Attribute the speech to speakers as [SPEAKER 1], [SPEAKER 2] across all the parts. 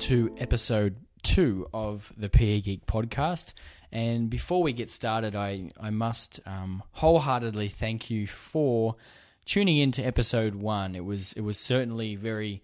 [SPEAKER 1] to episode 2 of the PE Geek podcast. And before we get started, I must wholeheartedly thank you for tuning in to episode 1. It was certainly very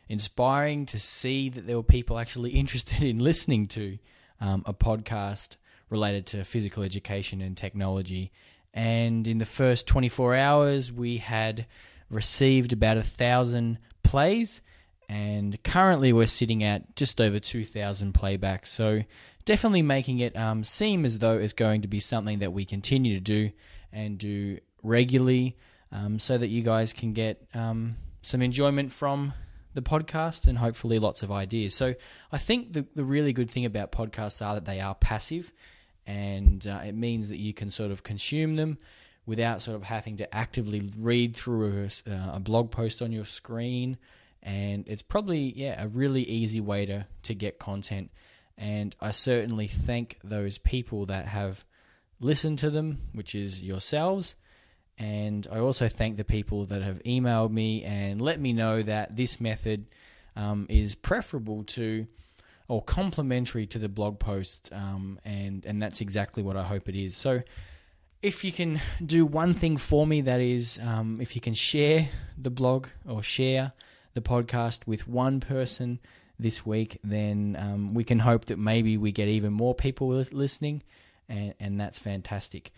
[SPEAKER 1] inspiring to see that there were people actually interested in listening to a podcast related to physical education and technology. And in the first 24 hours, we had received about 1,000 plays, and currently we're sitting at just over 2,000 playbacks. So definitely making it seem as though it's going to be something that we continue to do and do regularly, so that you guys can get some enjoyment from the podcast and hopefully lots of ideas. So I think the really good thing about podcasts are that they are passive, and it means that you can sort of consume them without sort of having to actively read through a blog post on your screen. And it's probably, a really easy way to get content. And I certainly thank those people that have listened to them, which is yourselves. And I also thank the people that have emailed me and let me know that this method is preferable to or complementary to the blog post. And that's exactly what I hope it is. So if you can do one thing for me, that is, if you can share the blog or share the podcast with one person this week, then we can hope that maybe we get even more people listening, and that's fantastic.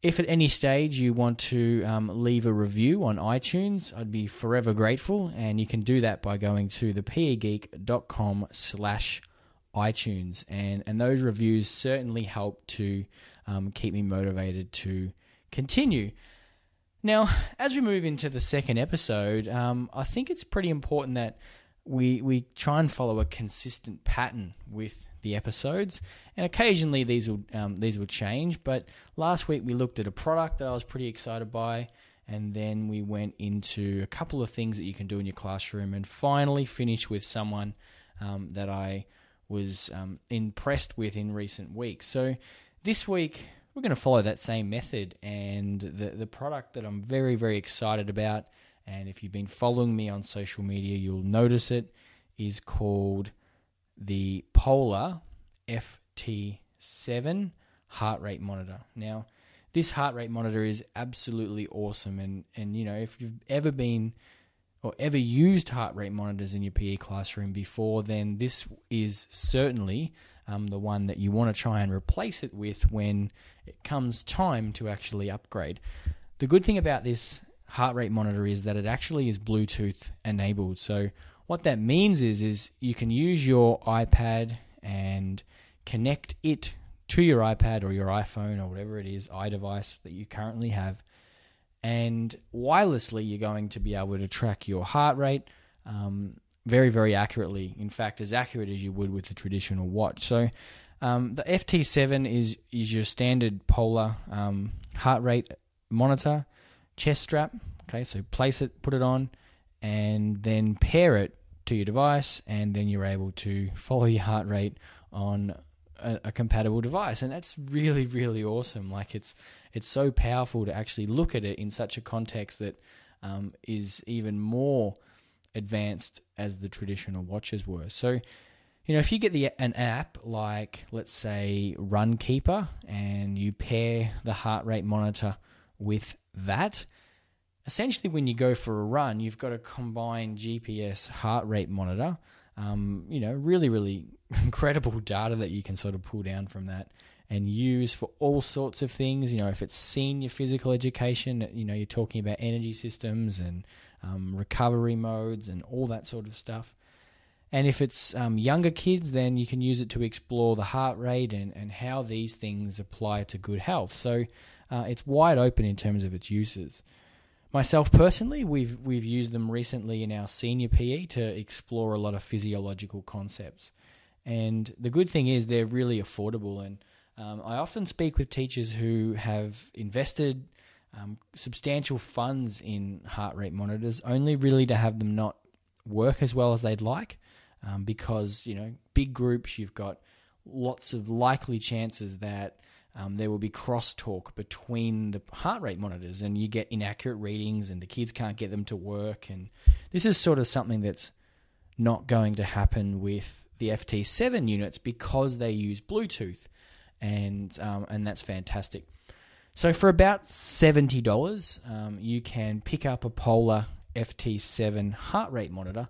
[SPEAKER 1] If at any stage you want to leave a review on iTunes, I'd be forever grateful, and you can do that by going to thepegeek.com/iTunes, and those reviews certainly help to keep me motivated to continue. Now, as we move into the second episode, I think it's pretty important that we try and follow a consistent pattern with the episodes, and occasionally these will change. But last week we looked at a product that I was pretty excited by, and then we went into a couple of things that you can do in your classroom, and finally finished with someone that I was impressed with in recent weeks. So this week we're going to follow that same method, and the product that I'm very, very excited about, and if you've been following me on social media, you'll notice it, is called the Polar FT7 heart rate monitor. Now, this heart rate monitor is absolutely awesome, and if you've ever been or ever used heart rate monitors in your PE classroom before, then this is certainly the one that you want to try and replace it with when it comes time to actually upgrade. The good thing about this heart rate monitor is that it actually is Bluetooth enabled. So what that means is you can use your iPad and connect it to your iPad or your iPhone or whatever it is, iDevice that you currently have, and wirelessly you're going to be able to track your heart rate very, very accurately. In fact, as accurate as you would with a traditional watch. So the FT7 is your standard Polar heart rate monitor, chest strap. Okay, so place it, put it on, and then pair it to your device, and then you're able to follow your heart rate on a compatible device. And that's really, really awesome. Like it's so powerful to actually look at it in such a context that is even more advanced as the traditional watches were. So, if you get an app like, let's say, Runkeeper, and you pair the heart rate monitor with that, essentially when you go for a run, you've got a combined GPS heart rate monitor, really, really incredible data that you can sort of pull down from that and use for all sorts of things. If it's senior physical education, you're talking about energy systems and recovery modes and all that sort of stuff. And if it's younger kids, then you can use it to explore the heart rate and how these things apply to good health. So it's wide open in terms of its uses. Myself personally, we've used them recently in our senior PE to explore a lot of physiological concepts. And the good thing is they're really affordable. And I often speak with teachers who have invested substantial funds in heart rate monitors, only really to have them not work as well as they'd like, because, big groups, you've got lots of likely chances that there will be crosstalk between the heart rate monitors, and you get inaccurate readings and the kids can't get them to work. And this is sort of something that's not going to happen with the FT7 units because they use Bluetooth, and that's fantastic. So for about $70, you can pick up a Polar FT7 heart rate monitor,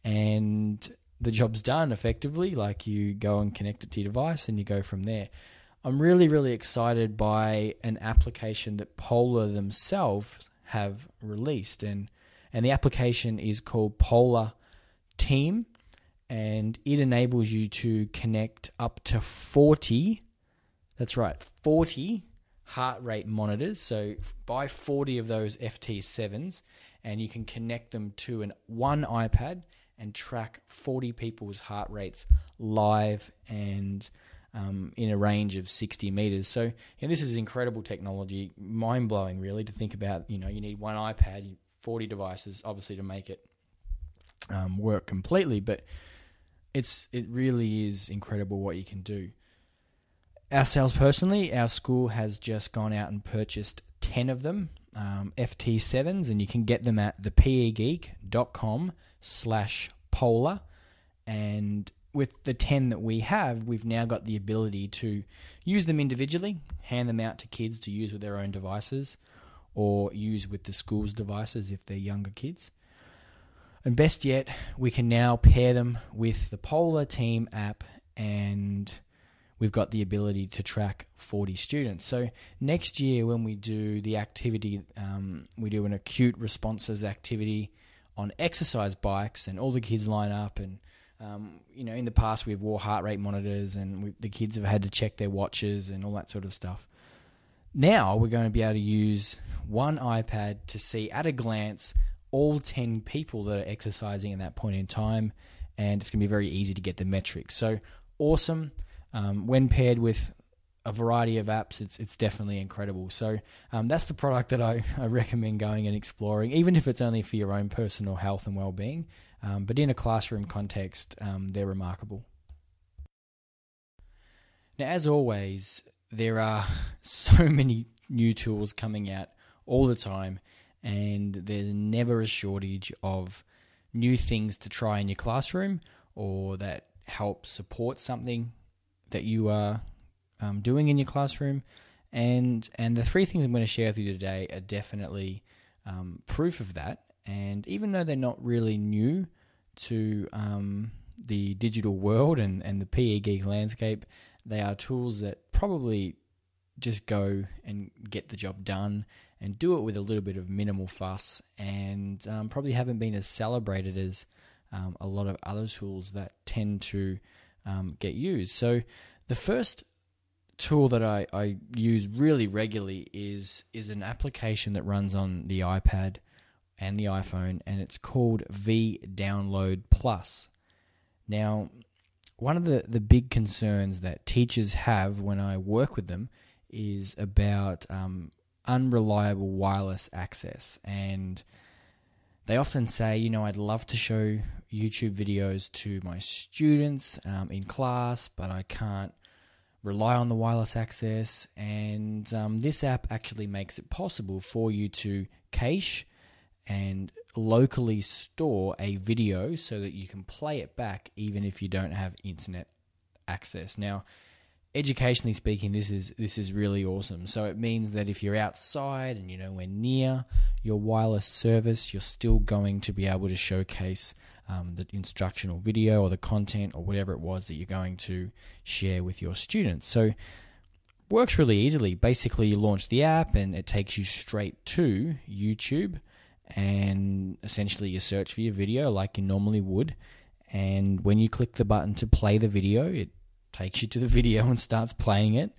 [SPEAKER 1] and the job's done effectively. Like, you go and connect it to your device and you go from there. I'm really, really excited by an application that Polar themselves have released, and the application is called Polar Team, and it enables you to connect up to 40, that's right, 40 heart rate monitors. So buy 40 of those FT7s, and you can connect them to one iPad and track 40 people's heart rates live and in a range of 60 meters. So this is incredible technology, mind-blowing really, to think about. You need one iPad, 40 devices, obviously, to make it work completely, but it really is incredible what you can do. Ourselves personally, our school has just gone out and purchased 10 of them, FT7s, and you can get them at thepegeek.com/polar. And with the 10 that we have, we've now got the ability to use them individually, hand them out to kids to use with their own devices, or use with the school's devices if they're younger kids. And best yet, we can now pair them with the Polar Team app, and we've got the ability to track 40 students. So next year when we do the activity, we do an acute responses activity on exercise bikes, and all the kids line up, and in the past we've wore heart rate monitors, and the kids have had to check their watches and all that sort of stuff. Now we're going to be able to use one iPad to see at a glance all 10 people that are exercising at that point in time, and it's going to be very easy to get the metrics. So awesome. When paired with a variety of apps, it's definitely incredible. So that's the product that I recommend going and exploring, even if it's only for your own personal health and well-being. But in a classroom context, they're remarkable. Now, as always, there are so many new tools coming out all the time, and there's never a shortage of new things to try in your classroom or that help support something that you are doing in your classroom. And the three things I'm going to share with you today are definitely proof of that. And even though they're not really new to the digital world and the PE Geek landscape, they are tools that probably just go and get the job done and do it with a little bit of minimal fuss, and probably haven't been as celebrated as a lot of other tools that tend to get used. So the first tool that I use really regularly is an application that runs on the iPad and the iPhone, and it's called vDownload Plus. Now, one of the big concerns that teachers have when I work with them is about unreliable wireless access. And they often say, I'd love to show YouTube videos to my students in class, but I can't rely on the wireless access. And this app actually makes it possible for you to cache and locally store a video so that you can play it back even if you don't have internet access. Now, educationally speaking, this is really awesome. So it means that if you're outside and you're nowhere near your wireless service, you're still going to be able to showcase the instructional video or the content or whatever it was that you're going to share with your students. So it works really easily. Basically, you launch the app and it takes you straight to YouTube, and essentially you search for your video like you normally would. And when you click the button to play the video, it takes you to the video and starts playing it.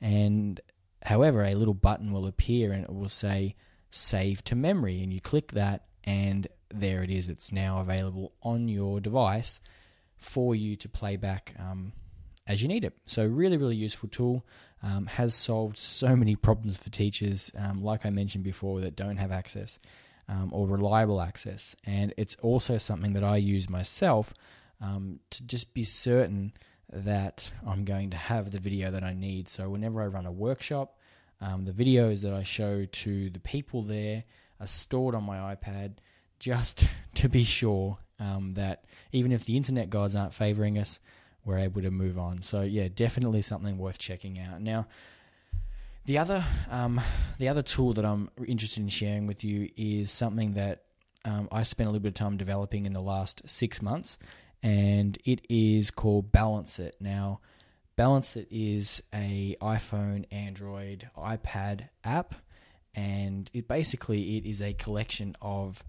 [SPEAKER 1] And however, a little button will appear and it will say save to memory, and you click that and there it is. It's now available on your device for you to play back as you need it. So really, really useful tool. Has solved so many problems for teachers, like I mentioned before, that don't have access or reliable access. And it's also something that I use myself to just be certain that I'm going to have the video that I need. So whenever I run a workshop, the videos that I show to the people there are stored on my iPad just to be sure that even if the internet gods aren't favoring us, we're able to move on. So yeah, definitely something worth checking out. Now, the other tool that I'm interested in sharing with you is something that I spent a little bit of time developing in the last 6 months, and it is called Balance It. Now, Balance It is a iPhone, Android, iPad app, and it is a collection of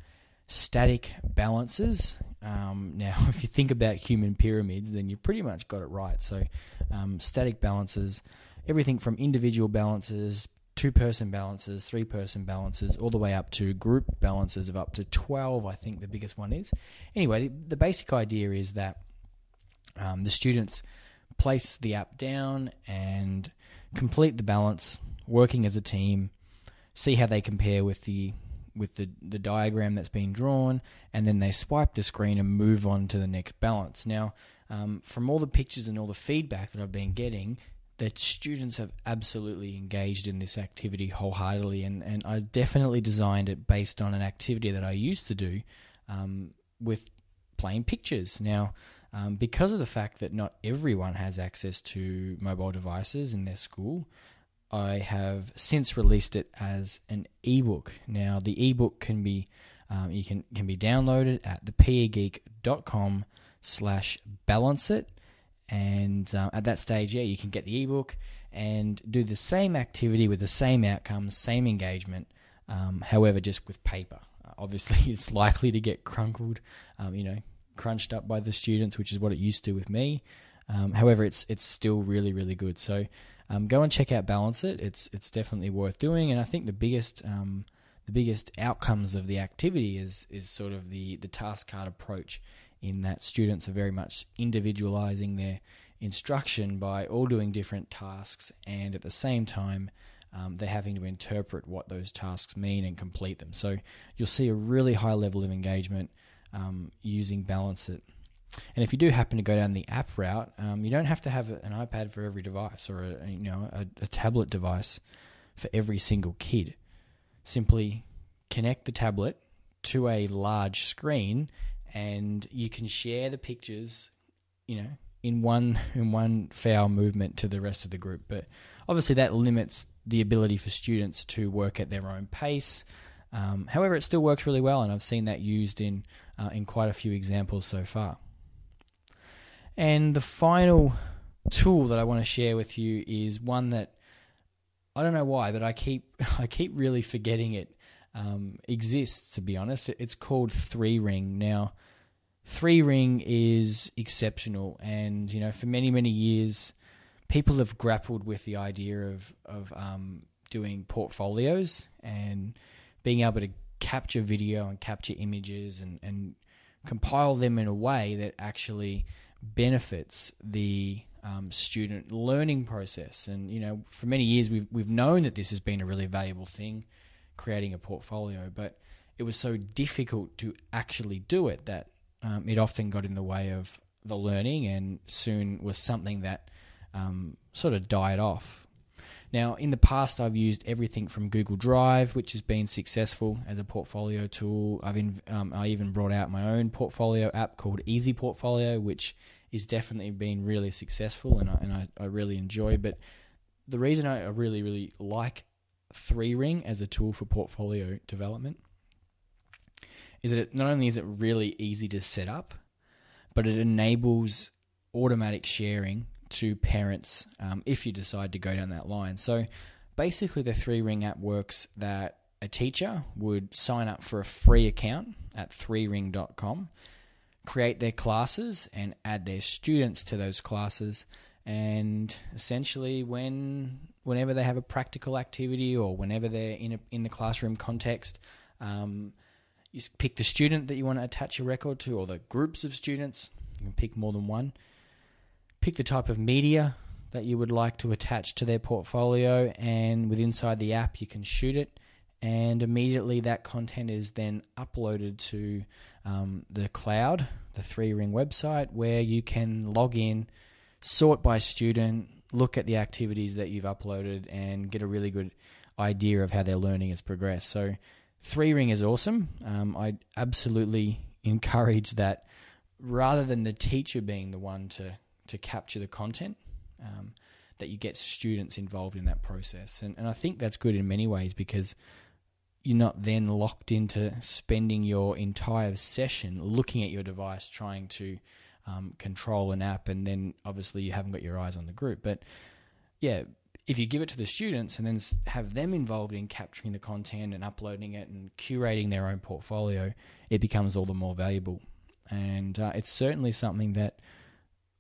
[SPEAKER 1] static balances. Now, if you think about human pyramids, then you pretty much got it right. So, static balances, everything from individual balances, 2-person balances, 3-person balances, all the way up to group balances of up to 12, I think the biggest one is. Anyway, the basic idea is that the students place the app down and complete the balance, working as a team, see how they compare with the diagram that's been drawn, and then they swipe the screen and move on to the next balance. Now, from all the pictures and all the feedback that I've been getting, the students have absolutely engaged in this activity wholeheartedly, and I definitely designed it based on an activity that I used to do with playing pictures. Now, because of the fact that not everyone has access to mobile devices in their school, I have since released it as an ebook. Now, the ebook can be can be downloaded at thepegeek.com/balanceit, and at that stage, you can get the ebook and do the same activity with the same outcomes, same engagement, however, just with paper. Obviously, it's likely to get crunkled, crunched up by the students, which is what it used to with me. However, it's still really, really good. So go and check out Balance It. It's definitely worth doing, and I think the biggest outcomes of the activity is sort of the task card approach, in that students are very much individualizing their instruction by all doing different tasks, and at the same time they're having to interpret what those tasks mean and complete them. So you'll see a really high level of engagement using Balance It. And if you do happen to go down the app route, you don't have to have an iPad for every device, or a tablet device for every single kid. Simply connect the tablet to a large screen, and you can share the pictures, in one foul movement to the rest of the group. But obviously that limits the ability for students to work at their own pace. However, it still works really well, and I've seen that used in quite a few examples so far. And the final tool that I want to share with you is one that I don't know why, but I keep really forgetting it exists, to be honest. It's called Threering. Now, Threering is exceptional, and for many, many years, people have grappled with the idea of doing portfolios and being able to capture video and capture images and compile them in a way that actually benefits the student learning process. And for many years we've known that this has been a really valuable thing, creating a portfolio, but it was so difficult to actually do it that it often got in the way of the learning, and soon was something that sort of died off. Now, in the past, I've used everything from Google Drive, which has been successful as a portfolio tool. I even brought out my own portfolio app called Easy Portfolio, which is definitely been really successful, and I really enjoy. But the reason I really, really like Threering as a tool for portfolio development is that not only is it really easy to set up, but it enables automatic sharing to parents if you decide to go down that line. So basically the Threering app works that a teacher would sign up for a free account at threering.com, create their classes and add their students to those classes, and essentially whenever they have a practical activity or whenever they're in the classroom context, you pick the student that you want to attach your record to, or the groups of students. You can pick more than one. Pick the type of media that you would like to attach to their portfolio, and inside the app you can shoot it, and immediately that content is then uploaded to the cloud, the Threering website, where you can log in, sort by student, look at the activities that you've uploaded, and get a really good idea of how their learning has progressed. So Threering is awesome. I absolutely encourage that rather than the teacher being the one to capture the content, that you get students involved in that process. And I think that's good in many ways, because you're not then locked into spending your entire session looking at your device trying to control an app, and then obviously you haven't got your eyes on the group. But yeah, if you give it to the students and then have them involved in capturing the content and uploading it and curating their own portfolio, it becomes all the more valuable. And it's certainly something that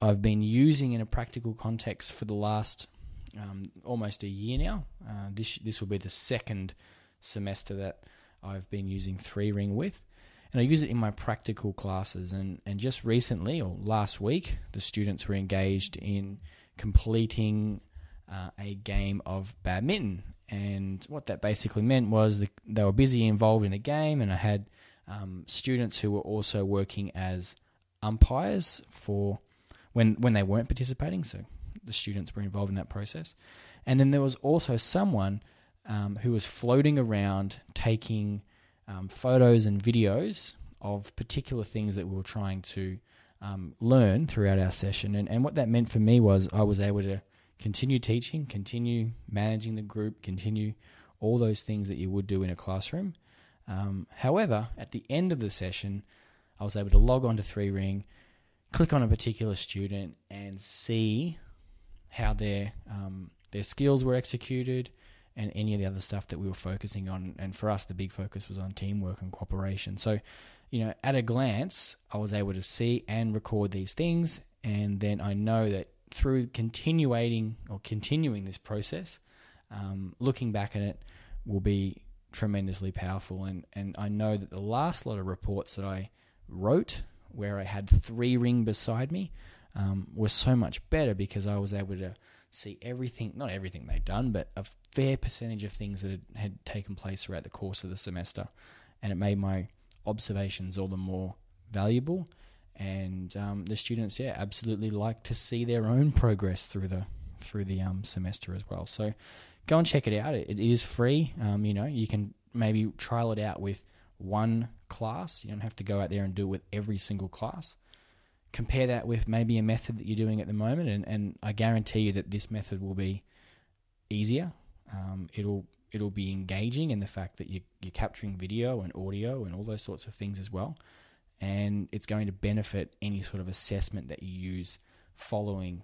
[SPEAKER 1] I've been using in a practical context for the last almost a year now. This will be the second semester that I've been using Threering with, and I use it in my practical classes. And just recently, or last week, the students were engaged in completing a game of badminton. And what that basically meant was they were busy involved in the game, and I had students who were also working as umpires for when they weren't participating, so the students were involved in that process. And then there was also someone who was floating around taking photos and videos of particular things that we were trying to learn throughout our session. And what that meant for me was I was able to continue teaching, continue managing the group, continue all those things that you would do in a classroom. However, at the end of the session, I was able to log on to Threering, click on a particular student, and see how their skills were executed and any of the other stuff that we were focusing on. And for us, the big focus was on teamwork and cooperation. So, at a glance, I was able to see and record these things, and then I know that through continuing this process, looking back at it will be tremendously powerful. And I know that the last lot of reports that I wrote, where I had Threering beside me, was so much better, because I was able to see everything, not everything they'd done, but a fair percentage of things that had taken place throughout the course of the semester. And it made my observations all the more valuable. And the students, absolutely like to see their own progress through the semester as well. So go and check it out. It is free. You can maybe trial it out with one class. You don't have to go out there and do it with every single class. Compare that with maybe a method that you're doing at the moment, and I guarantee you that this method will be easier. It'll be engaging in the fact that you're capturing video and audio and all those sorts of things as well. And it's going to benefit any sort of assessment that you use following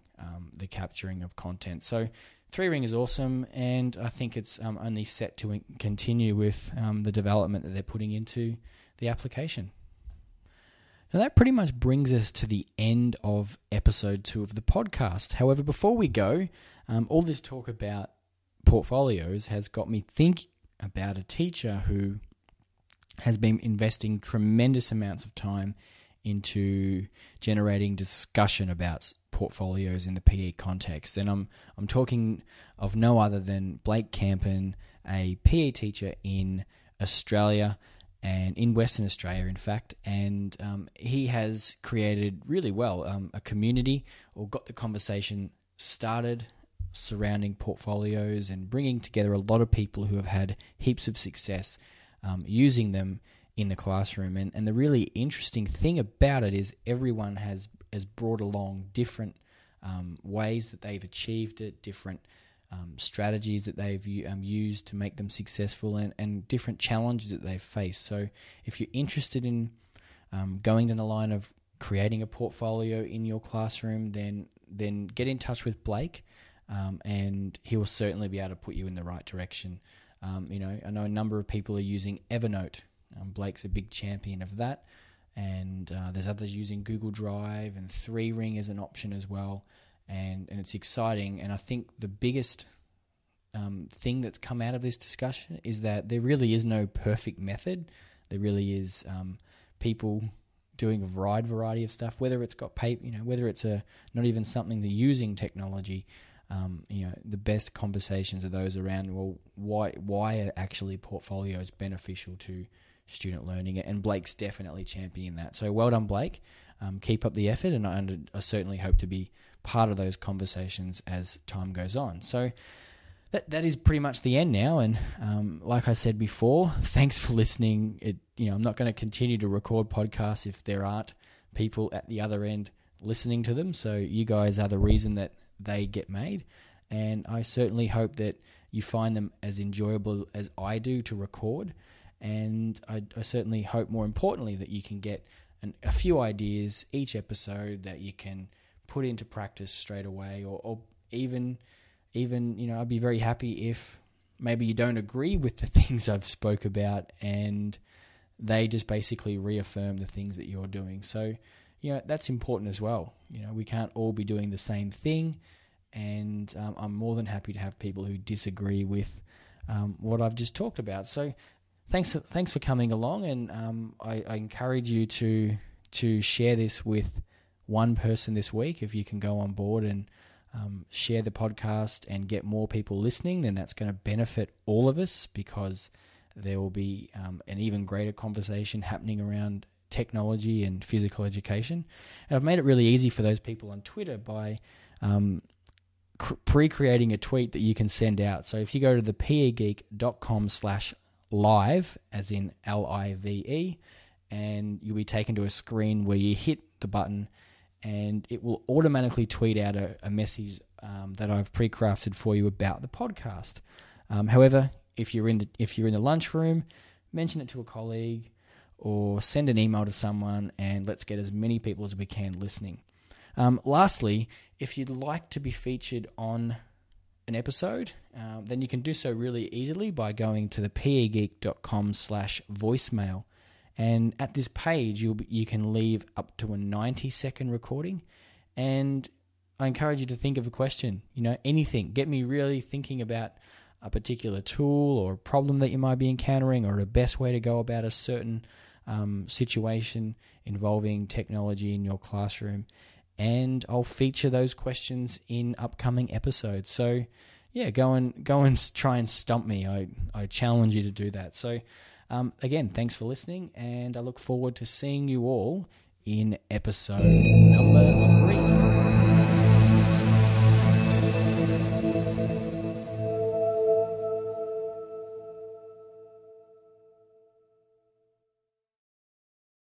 [SPEAKER 1] the capturing of content. So Threering is awesome, and I think it's only set to continue with the development that they're putting into the application. Now that pretty much brings us to the end of episode 2 of the podcast. However, before we go, all this talk about portfolios has got me thinking about a teacher who has been investing tremendous amounts of time into generating discussion about portfolios in the PE context. And I'm talking of no other than Blake Campen, a PE teacher in Australia, and in Western Australia, in fact. And he has created really well a community, or got the conversation started surrounding portfolios, and bringing together a lot of people who have had heaps of success using them in the classroom. And the really interesting thing about it is everyone has brought along different ways that they've achieved it, different strategies that they've used to make them successful, and different challenges that they've faced. So if you're interested in going down the line of creating a portfolio in your classroom, then get in touch with Blake, and he will certainly be able to put you in the right direction. I know a number of people are using Evernote. Blake's a big champion of that, and there's others using Google Drive, and Threering is an option as well, and it's exciting. And I think the biggest thing that's come out of this discussion is that there really is no perfect method. There really is people doing a wide variety of stuff, whether it's got paper, whether it's not even something they're using technology. The best conversations are those around, well, why are actually portfolios beneficial to student learning? And Blake's definitely championing that. So well done, Blake. Keep up the effort, and I certainly hope to be part of those conversations as time goes on. So that is pretty much the end now. And like I said before, thanks for listening. I'm not going to continue to record podcasts if there aren't people at the other end listening to them. So you guys are the reason that they get made. And I certainly hope that you find them as enjoyable as I do to record. And I certainly hope, more importantly, that you can get a few ideas each episode that you can put into practice straight away, or even I'd be very happy if maybe you don't agree with the things I've spoke about and they just basically reaffirm the things that you're doing. So, that's important as well. We can't all be doing the same thing, and I'm more than happy to have people who disagree with what I've just talked about. So thanks for coming along, and I encourage you to share this with one person this week. If you can go on board and share the podcast and get more people listening, then that's going to benefit all of us, because there will be an even greater conversation happening around technology and physical education. And I've made it really easy for those people on Twitter by pre-creating a tweet that you can send out. So if you go to the pegeek.com/live, as in LIVE, and you'll be taken to a screen where you hit the button, and it will automatically tweet out a message that I've pre-crafted for you about the podcast. However, if you're in the lunchroom, mention it to a colleague or send an email to someone, and let's get as many people as we can listening. Lastly, if you'd like to be featured on an episode, then you can do so really easily by going to the pegeek.com/voicemail. And at this page, you can leave up to a 90-second recording. And I encourage you to think of a question, anything. Get me really thinking about a particular tool or a problem that you might be encountering, or the best way to go about a certain situation involving technology in your classroom. And I'll feature those questions in upcoming episodes. So, yeah, go and try and stump me. I challenge you to do that. So, again, thanks for listening, and I look forward to seeing you all in episode number 3.